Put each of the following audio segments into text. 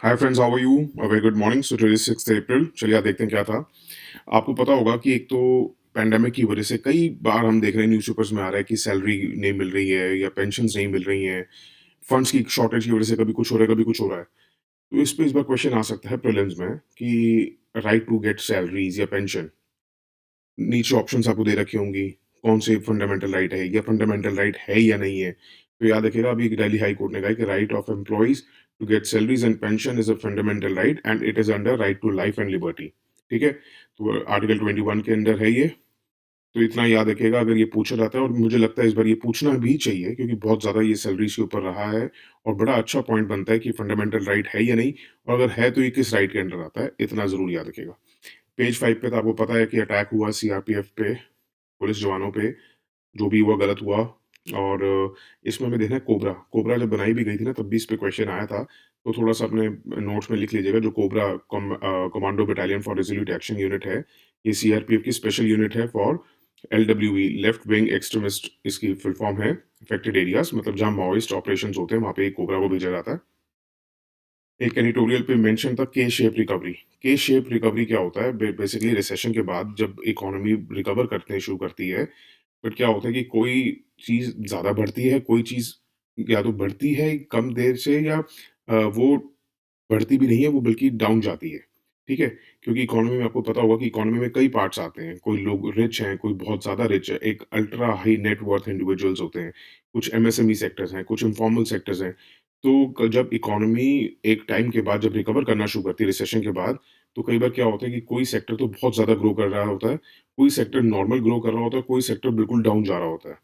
Hi friends, how are you? A very good morning. So today is 6 April. चलिए आज देखते हैं क्या था। आपको पता होगा कि एक तो पैंडेमिक की वजह से कई बार हम देख रहे हैं, न्यूज़पेपर्स में आ रहा है कि सैलरी नहीं मिल रही है या पेंशन्स नहीं मिल रही हैं। फंड्स की शॉर्टेज की वजह से कभी कुछ हो रहा है, कभी कुछ हो रहा है। तो इस पे इस बार क्वेश्चन आ सकता है प्रीलिम्स में कि राइट टू गेट सैलरीज या पेंशन, नीचे ऑप्शंस आपको दे रखी होंगी। कौन से फंडामेंटल राइट है या फंडामेंटल राइट है या नहीं है। तो याद रखिएगा, अभी दिल्ली हाई कोर्ट ने कहा है कि right of employees to get salaries and pension is a fundamental right and it is under right to life and liberty. ठीक है, तो आर्टिकल 21 के अंदर है ये। तो इतना याद रखिएगा अगर ये पूछा जाता है, और मुझे लगता है इस बार ये पूछना भी चाहिए क्योंकि बहुत ज़्यादा ये सैलरीज के ऊपर रहा है। और बड़ा अच्छा पॉइंट बनता है कि फंडामेंटल राइट है या नहीं, और अगर है तो ये किस राइट के अंडर आता है, इतना ज़रूर याद रखिएगा। पेज 5 पे तो आपको पता है कि अटैक हुआ सीआरपीएफ पे, पुलिस जवानों पे। जो भी हुआ गलत हुआ। और इसमें हमें देखना है कोबरा। कोबरा जब बनाई भी गई थी ना, तब भी इस पे क्वेश्चन आया था। तो थोड़ा-सा अपने नोट्स में लिख लीजिएगा। जो cobra commando battalion for resolute action unit है, ये सीआरपीएफ की स्पेशल यूनिट है for LWE, left wing extremist इसकी फुल फॉर्म है। अफेक्टेड एरियाज़ मतलब जहाँ माओइस्ट ऑपरेशंस होते हैं, वहाँ पे कोबरा को भेजा जाता है। एक एडिटोरियल पे मेंशन था के शेप रिकवरी। के शेप रिकवरी क्या होता है? बेसिकली रिसेशन के बाद जब इकोनॉमी रिकवर करते शुरू करती है, बट क्या होता है कि कोई चीज़ ज़्यादा बढ़ती है, कोई चीज़ या तो बढ़ती है कम देर से, या वो बढ़ती भी नहीं है, वो बल्कि डाउन जाती है। ठीक है? क्योंकि इकोनॉमी में आपको पता होगा कि इकोनॉमी में कई पार्ट्स आते हैं। कोई लोग रिच हैं, कोई बहुत ज़्यादा रिच है, एक ultra high net worth individuals होते हैं, कुछ एमएसएमई सेक्टर्स हैं, कुछ इन्फॉर्मल सेक्टर्स हैं। तो जब इकोनॉमी एक टाइम के बाद जब रिकवर करना शुरू करती है रिसेशन के बाद, तो कई बार क्या होता है कि कोई सेक्टर तो बहुत ज़्यादा ग्रो कर रहा होता है, कोई सेक्टर नॉर्मल ग्रो कर रहा होता है, कोई सेक्टर बिल्कुल डाउन जा रहा होता है।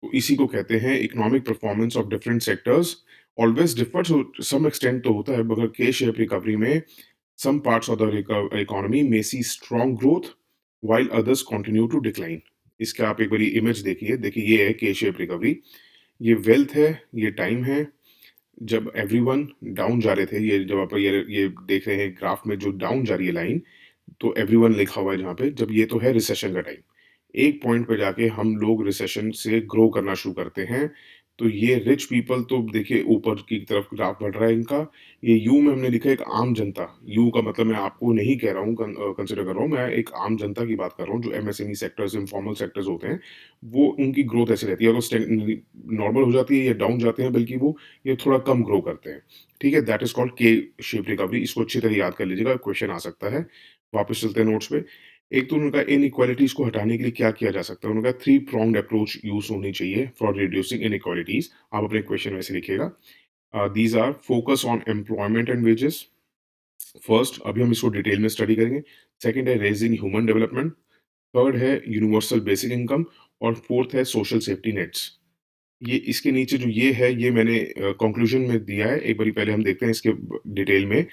तो इसी को कहते हैं economic performance of different sectors always differs to some extent. तो होता है, मगर के शेप रिकवरी में some parts of the economy may see strong growth while others continue to decline। इसका आप एक बारी इमेज देखिए। देखिए, ये है के शेप रिकवरी। ये वेल्थ है, ये टाइम है। जब एवरीवन डाउन जा रहे थे, ये जब आप ये देख रहे हैं ग्राफ में जो डाउन जा रही है लाइन, तो एवरीवन लिखा हुआ है जहाँ पे, जब ये तो है रिसेशन का टाइम। एक पॉइंट पे जाके हम लोग रिसेशन से ग्रो करना शुरू करते हैं। तो ये रिच पीपल तो देखिए ऊपर की तरफ ग्राफ बढ़ रहा है इनका। ये यू में हमने लिखा है एक आम जनता। यू का मतलब मैं आपको नहीं कह रहा हूँ, कंसिडर कर रहा हूँ, मैं एक आम जनता की बात कर रहा हूँ। जो एमएसएमई सेक्टर्स, इनफॉर्मल सेक्टर्स होते हैं, वो उनकी ग्रोथ ऐसे रहती है, तो नॉर्मल हो जाती है या डाउन जाते हैं, बल्कि वो ये थोड़ा कम ग्रो करते हैं। ठीक है, दैट इज कॉल्ड के शेप रिकवरी। इसको अच्छी तरह याद कर लीजिएगा, क्वेश्चन आ सकता है। वापस चलते हैं नोट्स पे। एक तो उनका इनइक्वालिटीज को हटाने के लिए क्या किया जा सकता है। उनका थ्री प्रोंग्ड अप्रोच यूज होनी चाहिए फॉर रिड्यूसिंग इनइक्वालिटीज। आप अपने क्वेश्चन वैसे लिखिएगा। These are focus on employment and wages. First, अभी हम इसको डिटेल में स्टडी करेंगे। सेकंड है रेजिंग ह्यूमन डेवलपमेंट। थर्ड है यूनिवर्सल बेसिक इनकम। और फोर्थ है सोशल सेफ्टी नेट्स। ये इसके नीचे जो ये है, ये मैंने कंक्लूजन में दिया है। एक बारी पहले हम देखते हैं इसके डिटेल में।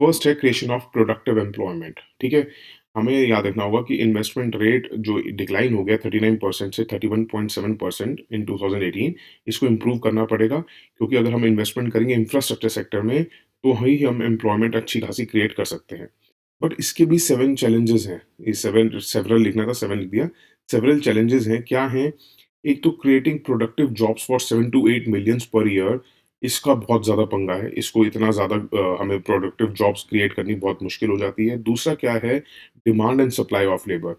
फर्स्ट है क्रिएशन ऑफ प्रोडक्टिव एम्प्लॉयमेंट। ठीक है, हमें याद रखना होगा कि इन्वेस्टमेंट रेट जो डिक्लाइन हो गया 39% से 31.7% इन 2018, इसको इम्प्रूव करना पड़ेगा। क्योंकि अगर हम इन्वेस्टमेंट करेंगे इंफ्रास्ट्रक्चर सेक्टर में, तो ही हम एम्प्लॉयमेंट अच्छी खासी क्रिएट कर सकते हैं। बट इसके भी 7 चैलेंजेस हैं। ये 7 सेवरल लिखना था, 7 लिख दिया। सेवरल चैलेंजेस हैं, क्या हैं? एक तो creating productive jobs for 7 to 8 millions per year. इसका बहुत ज़्यादा पंगा है। इसको इतना ज़्यादा हमें प्रोडक्टिव जॉब्स क्रिएट करनी बहुत मुश्किल हो जाती है। दूसरा क्या है? Demand and supply of labour.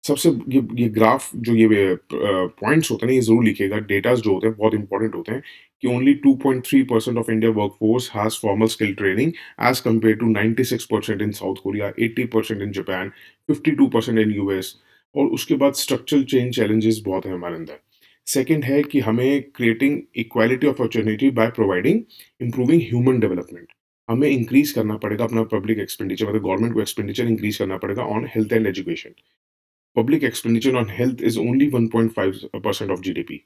सबसे ये ग्राफ जो ये पॉइंट्स होते हैं ना, ये ज़रूर लिखिएगा। डेटाज़ जो होते हैं बहुत इंपॉर्टेंट होते हैं कि only 2.3% of India workforce has formal skill training as compare to 96% in South Korea, 80% in Japan, 52% in US. और उसके बाद स्ट्रक्चरल चेंज चैलेंजेस बहुत हैं हमारे अंदर। सेकंड है कि हमें creating equality of opportunity by providing improving human development. हमें इंक्रीज़ करना पड़ेगा अपना पब्लिक एक्सपेंडिचर, मतलब गवर्नमेंट को एक्सपेंडिचर इंक्रीज़ करना पड़ेगा on health and education. Public expenditure on health is only 1.5% of GDP.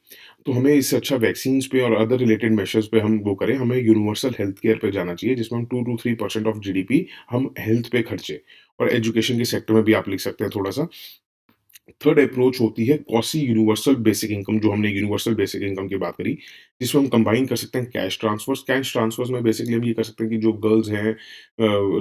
तो हमें इससे अच्छा वैक्सीन्स पे और अदर रिलेटेड मेजर्स पे हम वो करें। हमें यूनिवर्सल हेल्थ केयर पे जाना चाहिए, जिसमें हम 2 टू 3% ऑफ जीडीपी हम हेल्थ पे खर्चे। और एजुकेशन के सेक्टर में भी आप लिख सकते हैं थोड़ा-सा। थर्ड अप्रोच होती है क्वासी यूनिवर्सल बेसिक इनकम, जो हमने यूनिवर्सल बेसिक इनकम की बात करी। जिसमें हम कंबाइन कर सकते हैं कैश ट्रांसफर्स में बेसिकली हम ये कर सकते हैं कि जो गर्ल्स हैं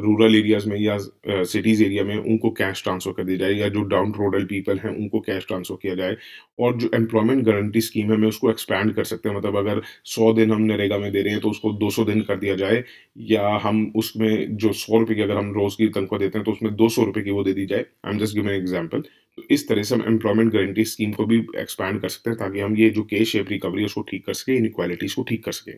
रूरल एरियाज़ में या सिटीज़ एरिया में उनको कैश ट्रांसफ़र कर दिया जाए या जो डाउन रोडल पीपल हैं उनको कैश ट्रांसफ़र किया जाए। और जो एम्प्लॉयमेंट गारंटी स्कीम है हमें उसको एक्सपैंड कर सकते हैं, मतलब अगर 100 दिन हम नरेगा में दे रहे हैं तो उसको 200 दिन कर दिया जाए, या हम उसमें जो ₹100 की अगर हम रोज़ की तनख्वाह देते हैं तो उसमें ₹200 की वो दे दी जाए। I am just giving an example. तो इस तरह से हम एम्प्लॉयमेंट गारंटी स्कीम को भी एक्सपैंड कर सकते हैं ताकि हम ये जो के शेप रिकवरी है उसको ठीक कर सकें, इनइक्वालिटीज़ को ठीक कर सकें।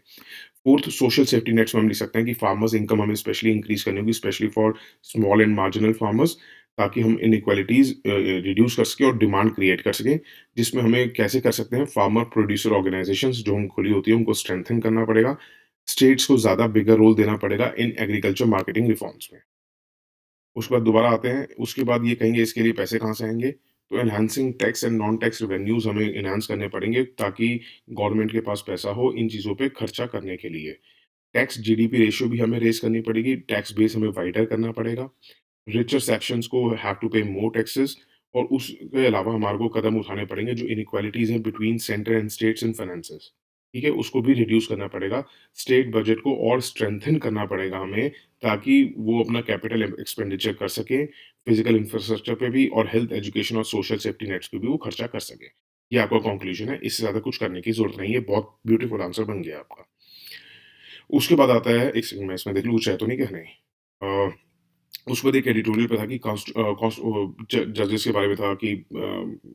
फोर्थ, सोशल सेफ्टी नेट्स में हम लिख सकते हैं कि फार्मर्स इनकम हमें स्पेशली इंक्रीज करनी होगी, specially for small and marginal farmers, ताकि हम इनइक्वालिटीज रिड्यूस कर सकें और डिमांड क्रिएट कर सकें। जिसमें हमें कैसे कर सकते हैं, फार्मर प्रोड्यूसर ऑर्गेनाइजेशंस जो हम खुली होती है उनको स्ट्रेंथन करना पड़ेगा। स्टेट्स को ज़्यादा बिगर रोल देना पड़ेगा इन एग्रीकल्चर मार्केटिंग रिफॉर्म्स में। उसके बाद दोबारा आते हैं, उसके बाद ये कहेंगे इसके लिए पैसे कहाँ से आएँगे? तो enhancing tax and non tax revenues हमें एनहांस करने पड़ेंगे ताकि गवर्नमेंट के पास पैसा हो इन चीज़ों पे खर्चा करने के लिए। टैक्स जीडीपी रेशियो भी हमें रेज़ करनी पड़ेगी, टैक्स बेस हमें वाइडर करना पड़ेगा। रिचर सेक्शंस को हैव टू पे मोर टैक्सेस, और उसके अलावा हमारे को कदम उठाने पड़ेंगे जो इनइक्वालिटीज़ हैं between centre and states in finances, ठीक है? उसको भी रिड्यूस करना पड़ेगा। स्टेट बजट को और स्ट्रेंथन करना पड़ेगा हमें, ताकि वो अपना कैपिटल एक्सपेंडिचर कर सकें, फिजिकल इंफ्रास्ट्रक्चर पे भी, और हेल्थ, एजुकेशन और सोशल सेफ्टी नेट्स पे भी वो खर्चा कर सकें। ये आपका कंक्लूजन है, इससे ज़्यादा कुछ करने की ज़रूरत नहीं है, बहुत ब्यूटीफुल आंसर बन गया आपका। उसके बाद आता है, एक सेकंड मैं इसमें देख लूँ कुछ है तो नहीं क्या? नहीं। उसके बाद एक एडिटोरियल पे था कि जजेस के बारे में था कि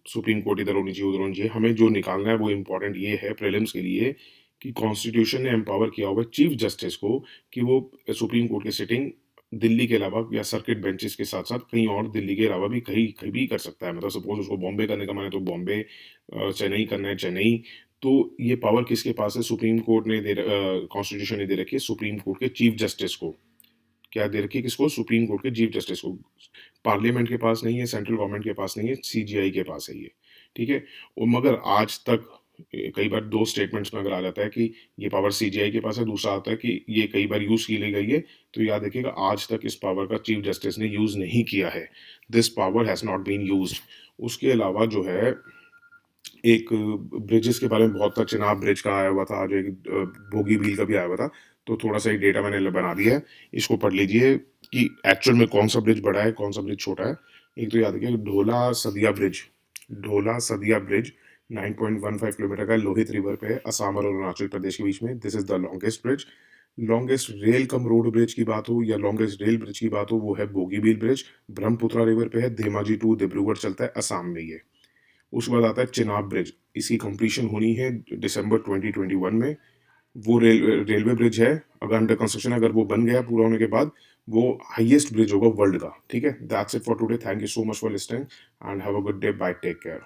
सुप्रीम कोर्ट इधर होनी चाहिए, उधर होनी चाहिए। हमें जो निकालना है वो इम्पोर्टेंट ये है प्रीलिम्स के लिए कि कॉन्स्टिट्यूशन ने एम्पावर किया हुआ है चीफ जस्टिस को कि वो सुप्रीम कोर्ट की सिटिंग दिल्ली के अलावा या सर्किट बेंचेस के साथ-साथ कहीं और दिल्ली के अलावा भी कहीं कहीं भी कर सकता है। मतलब सपोज़ उसको बॉम्बे करने का मन है तो बॉम्बे, चेन्नई करना है चेन्नई। तो ये पावर किसके पास है? सुप्रीम कोर्ट ने कॉन्स्टिट्यूशन ने दे रखी है सुप्रीम कोर्ट के चीफ जस्टिस को। क्या दे रखी है किसको? सुप्रीम कोर्ट के चीफ जस्टिस को। पार्लियामेंट के पास नहीं है, सेंट्रल गवर्नमेंट के पास नहीं है, सीजीआई के पास है ये, ठीक है? और मगर आज तक कई बार 2 स्टेटमेंट्स में अगर आ जाता है कि ये पावर सीजीआई के पास है, दूसरा आता है कि ये कई बार यूज़ की गई है, तो याद रखिएगा आज तक इस पावर का चीफ जस्टिस ने यूज़ नहीं किया है। This power has not been used. उसके अलावा जो है, एक ब्रिजेस के बारे में बहुत था, चेनाब ब्रिज का आया हुआ था, आज एक बोगीबील का भी आया हुआ था। तो थोड़ा-सा एक डेटा मैंने बना दिया है, इसको पढ़ लीजिए कि एक्चुअल में कौन-सा ब्रिज बड़ा है, कौन-सा ब्रिज छोटा है। एक तो याद रखिए, ढोला-सदिया ब्रिज 9.15 किलोमीटर का है, लोहित रिवर पे है, असम और अरुणाचल प्रदेश के बीच में। This is the longest bridge. Longest rail cum road bridge की बात हो या लॉन्गेस्ट रेल ब्रिज की बात हो, वो है बोगीबील ब्रिज, ब्रह्मपुत्रा रिवर पे है, धेमाजी टू डिब्रूगढ़ चलता है, असम में ये। उसके बाद आता है चिनाब ब्रिज, इसकी कंप्लीशन होनी है दिसंबर 2021 में। वो रेलवे ब्रिज है, अगर अंडर कंस्ट्रक्शन, अगर वो बन गया पूरा होने के बाद, वो हाईएस्ट ब्रिज होगा वर्ल्ड का, ठीक है? That's it for today, thank you so much for listening and have a good day, bye, take care.